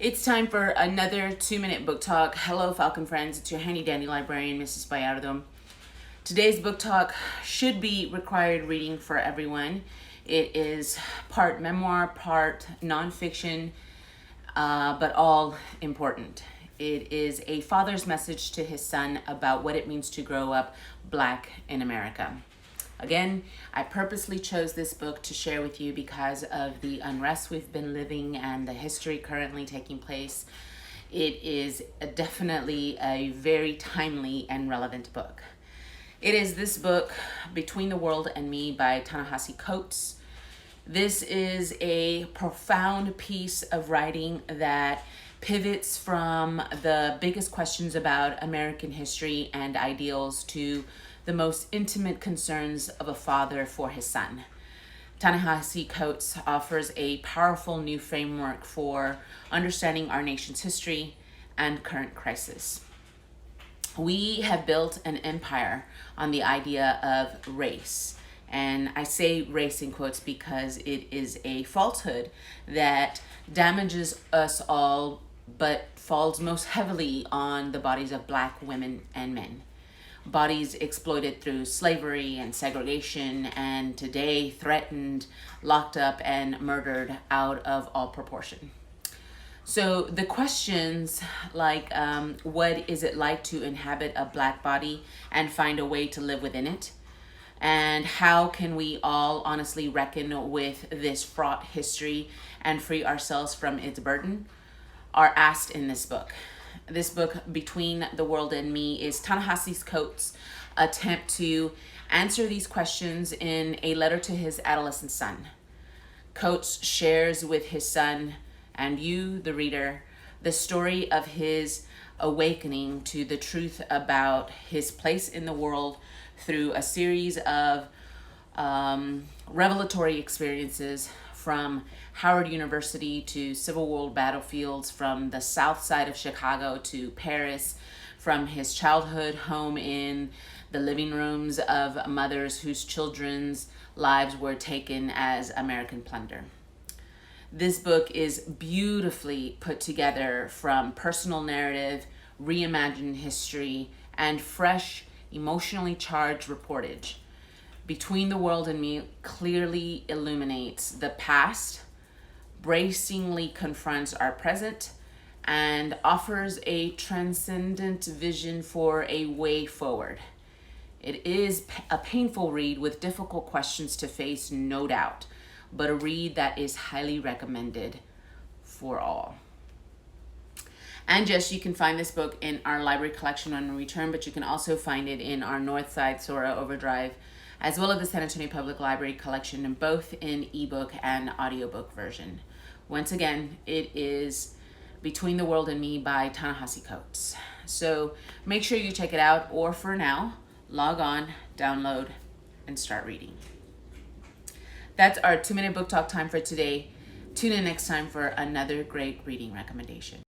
It's time for another 2-minute book talk. Hello, Falcon friends. It's your handy dandy librarian, Mrs. Bayardo. Today's book talk should be required reading for everyone. It is part memoir, part nonfiction, but all important. It is a father's message to his son about what it means to grow up Black in America. Again, I purposely chose this book to share with you because of the unrest we've been living and the history currently taking place. It is definitely a very timely and relevant book. It is this book, Between the World and Me by Ta-Nehisi Coates. This is a profound piece of writing that pivots from the biggest questions about American history and ideals to the most intimate concerns of a father for his son. Ta-Nehisi Coates offers a powerful new framework for understanding our nation's history and current crisis. We have built an empire on the idea of race. And I say race in quotes because it is a falsehood that damages us all, but falls most heavily on the bodies of Black women and men. Bodies exploited through slavery and segregation, and today threatened, locked up, and murdered out of all proportion. So the questions like, what is it like to inhabit a Black body and find a way to live within it? And how can we all honestly reckon with this fraught history and free ourselves from its burden are asked in this book. This book, Between the World and Me, is Ta-Nehisi Coates' attempt to answer these questions in a letter to his adolescent son. Coates shares with his son and you, the reader, the story of his awakening to the truth about his place in the world through a series of revelatory experiences from Howard University to Civil War battlefields, from the south side of Chicago to Paris, from his childhood home in the living rooms of mothers whose children's lives were taken as American plunder. This book is beautifully put together from personal narrative, reimagined history, and fresh, emotionally charged reportage. Between the World and Me clearly illuminates the past, bracingly confronts our present, and offers a transcendent vision for a way forward. It is a painful read with difficult questions to face, no doubt, but a read that is highly recommended for all. And yes, you can find this book in our library collection on return, but you can also find it in our Northside Sora Overdrive, as well as the San Antonio Public Library collection, in both in ebook and audiobook version. Once again, it is Between the World and Me by Ta-Nehisi Coates. So make sure you check it out, or for now, log on, download, and start reading. That's our 2-minute book talk time for today. Tune in next time for another great reading recommendation.